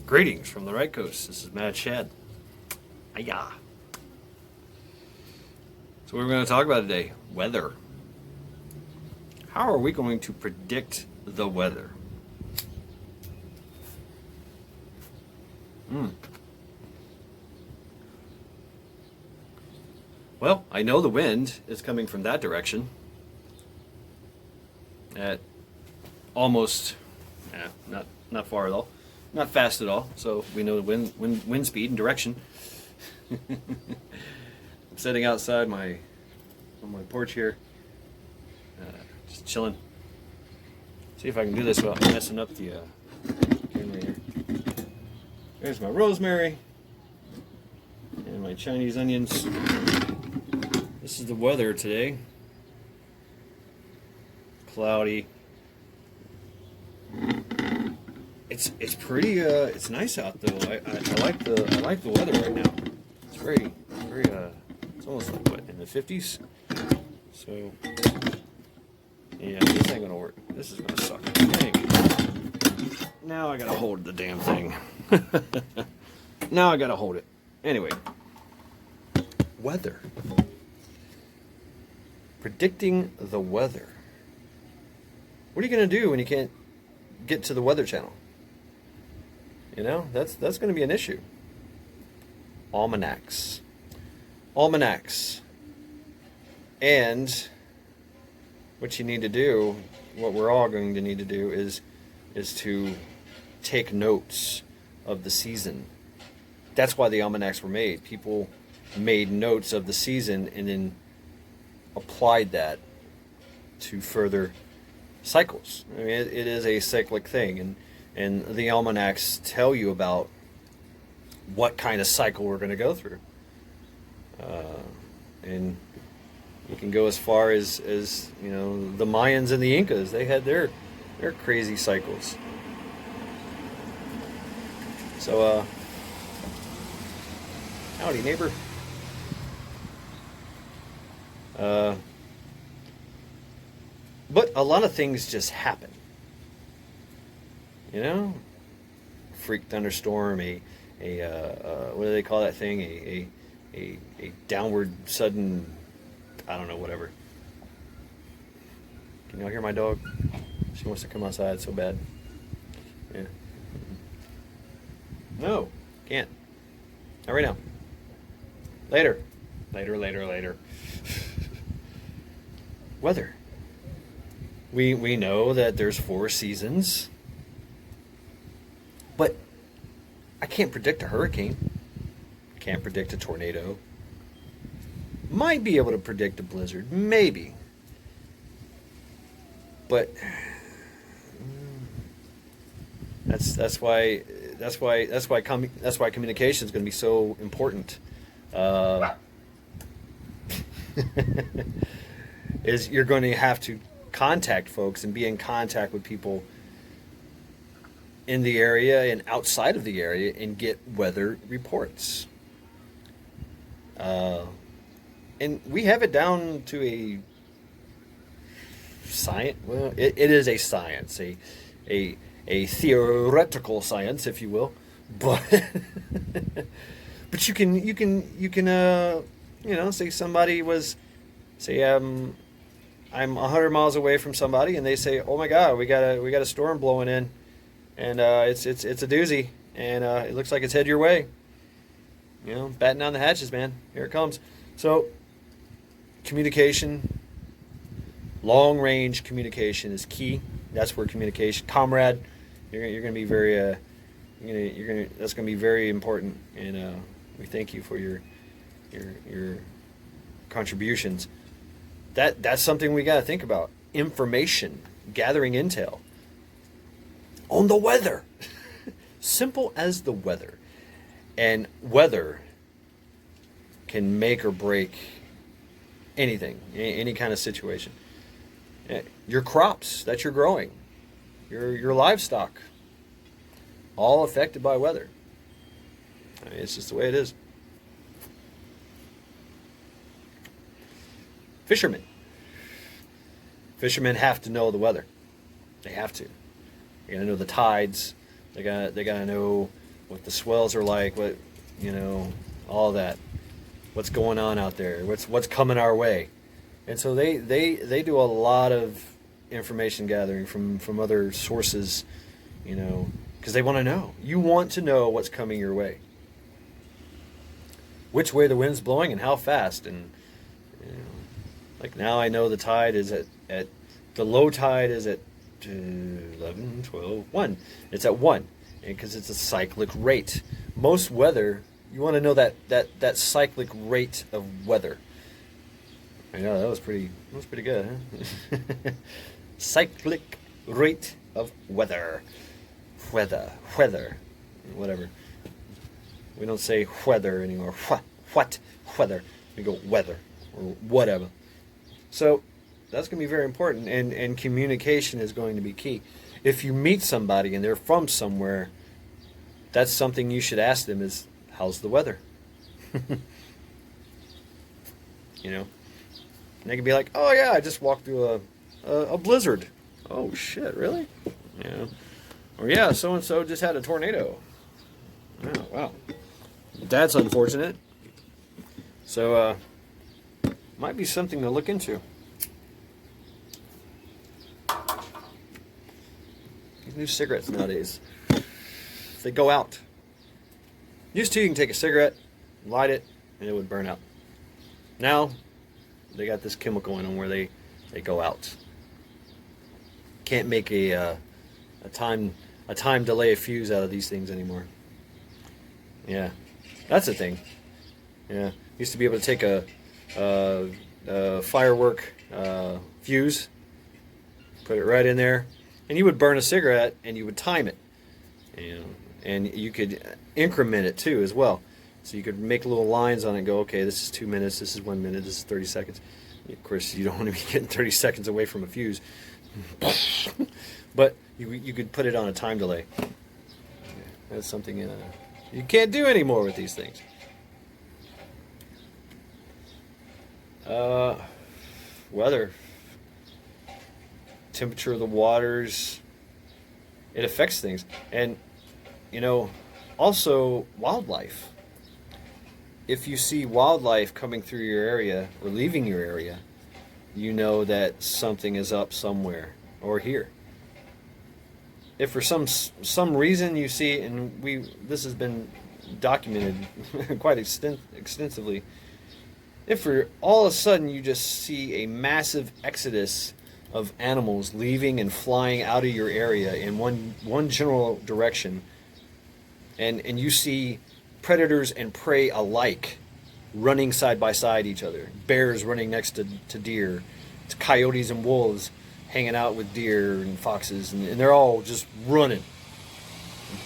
Greetings from the right coast. This is Matt Shad. Ayah. So what are we going to talk about today? Weather. How are we going to predict the weather? Well, I know the wind is coming from that direction at almost, not far at all, not fast at all. So we know the wind speed and direction. I'm sitting outside on my porch here, just chilling. See if I can do this without messing up the camera here. There's my rosemary and my Chinese onions. This is the weather today. Cloudy. It's pretty. It's nice out though. I like the weather right now. It's very. It's almost like what, in the 50s. So yeah, this ain't gonna work. This is gonna suck. Dang. Now I gotta hold the damn thing. Now I gotta hold it. Anyway, weather. Predicting the weather. What are you going to do when you can't get to the Weather Channel? You know, that's going to be an issue. Almanacs. And what you need to do, what we're all going to need to do is to take notes of the season. That's why the almanacs were made. People made notes of the season and then applied that to further cycles. I mean, it is a cyclic thing, and the almanacs tell you about what kind of cycle we're going to go through. And you can go as far as you know, the Mayans and the Incas. They had their crazy cycles. So, howdy, neighbor. But a lot of things just happen. You know, freak thunderstorm, a what do they call that thing? A downward sudden, I don't know, whatever. Can y'all hear my dog? She wants to come outside so bad. Yeah. No, can't. Not right now. Later. Weather. We know that there's 4 seasons, but I can't predict a hurricane. Can't predict a tornado. Might be able to predict a blizzard, maybe. But that's why communication is going to be so important. Is you're going to have to contact folks and be in contact with people in the area and outside of the area and get weather reports. And we have it down to a science. Well, it is a science, a theoretical science, if you will. But but you can you know, say somebody was, say I'm 100 miles away from somebody, and they say, "Oh my God, we got a storm blowing in, and it's a doozy, and it looks like it's headed your way." You know, batten down the hatches, man. Here it comes. So, communication, long range communication is key. That's where communication, comrade, you're going to be very, that's going to be very important, and we thank you for your contributions. That's something we got to think about. Information, gathering intel on the weather. Simple as the weather. And weather can make or break anything, any kind of situation. Your crops that you're growing, your livestock, all affected by weather. I mean, it's just the way it is. Fishermen. Fishermen have to know the weather. They have to. They gotta know the tides. They gotta know what the swells are like, what, all that, what's going on out there, what's coming our way. And so they do a lot of information gathering from other sources, because they want to know. You want to know what's coming your way, which way the wind's blowing and how fast. And like now I know the tide is at the low tide is at 11, 12, 1. It's at 1, because it's a cyclic rate. Most weather, you want to know that cyclic rate of weather. I know that was pretty good, huh? Cyclic rate of weather, whatever. We don't say weather anymore. What weather? We go weather or whatever. So that's going to be very important, and communication is going to be key. If you meet somebody and they're from somewhere, that's something you should ask them is, how's the weather? And they can be like, oh yeah, I just walked through a blizzard. Oh shit, really? Yeah. Or yeah, so and so just had a tornado. Oh wow. That's unfortunate. So might be something to look into. These new cigarettes nowadays, they go out. Used to, you can take a cigarette, light it, and it would burn out. Now they got this chemical in them where they go out. Can't make a time delay fuse out of these things anymore. Yeah, that's a thing. Yeah, used to be able to take a firework fuse, put it right in there, and you would burn a cigarette and you would time it. And you could increment it too as well. So you could make little lines on it and go, okay, this is 2 minutes, this is 1 minute, this is 30 seconds. Of course, you don't want to be getting 30 seconds away from a fuse. But you could put it on a time delay. That's something you can't do anymore with these things. Weather. Temperature of the waters. It affects things. And, also wildlife. If you see wildlife coming through your area or leaving your area, you know that something is up somewhere or here. If for some reason you see, and this has been documented quite extensively, if for all of a sudden you just see a massive exodus of animals leaving and flying out of your area in one general direction, and you see predators and prey alike running side by side each other, bears running next to deer, coyotes and wolves hanging out with deer and foxes, and they're all just running.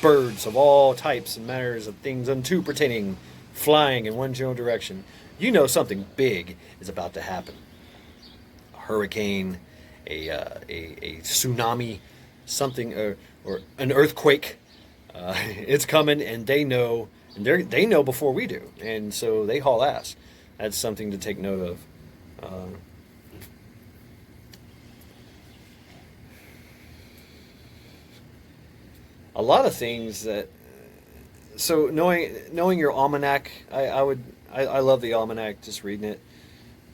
Birds of all types and manners of things unto pertaining, flying in one general direction. You know something big is about to happen. A hurricane, a tsunami, something, or an earthquake. It's coming, and they know, and they know before we do, and so they haul ass. That's something to take note of. A lot of things that. So knowing your almanac, I love the almanac. Just reading it,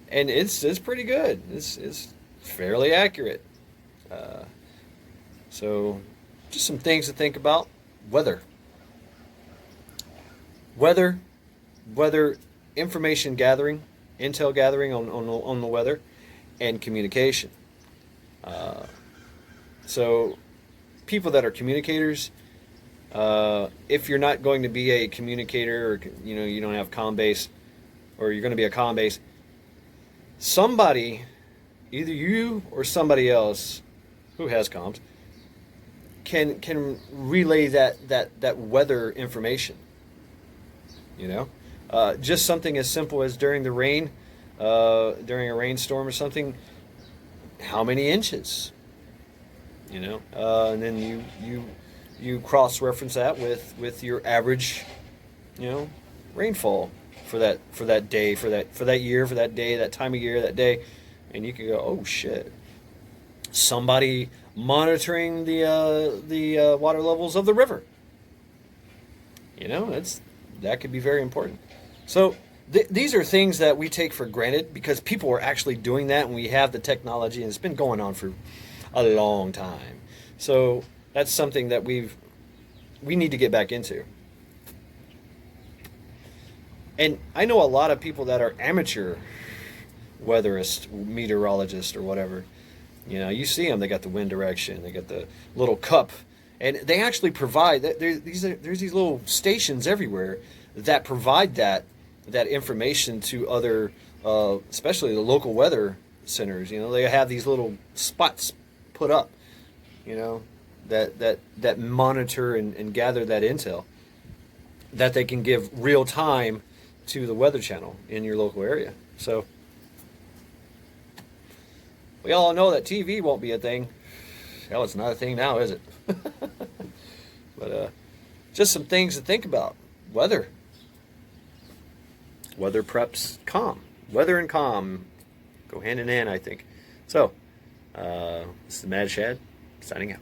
and it's pretty good. It's fairly accurate. So just some things to think about. Weather, information gathering, intel gathering on the weather, and communication. So people that are communicators, if you're not going to be a communicator, or you don't have comm base, or you're going to be a comm base, somebody, either you or somebody else who has comms, can relay that weather information. Just something as simple as during the rain, during a rainstorm or something, how many inches? And then you cross-reference that with your average, rainfall for that day, for that year, for that day, that time of year, that day, and you can go, oh shit, somebody monitoring the water levels of the river. that could be very important. So these are things that we take for granted because people are actually doing that, and we have the technology, and it's been going on for a long time. So that's something that we need to get back into. And I know a lot of people that are amateur weatherists, meteorologists, or whatever. You see them. They got the wind direction. They got the little cup, and they actually provide that. There's these little stations everywhere that provide that information to other, especially the local weather centers. They have these little spots put up, that monitor and gather that intel that they can give real time to the Weather Channel in your local area. So we all know that TV won't be a thing. Hell, it's not a thing now, is it? But just some things to think about. Weather preps calm. Weather and calm go hand in hand, I think. So, this is Mad Shad, signing out.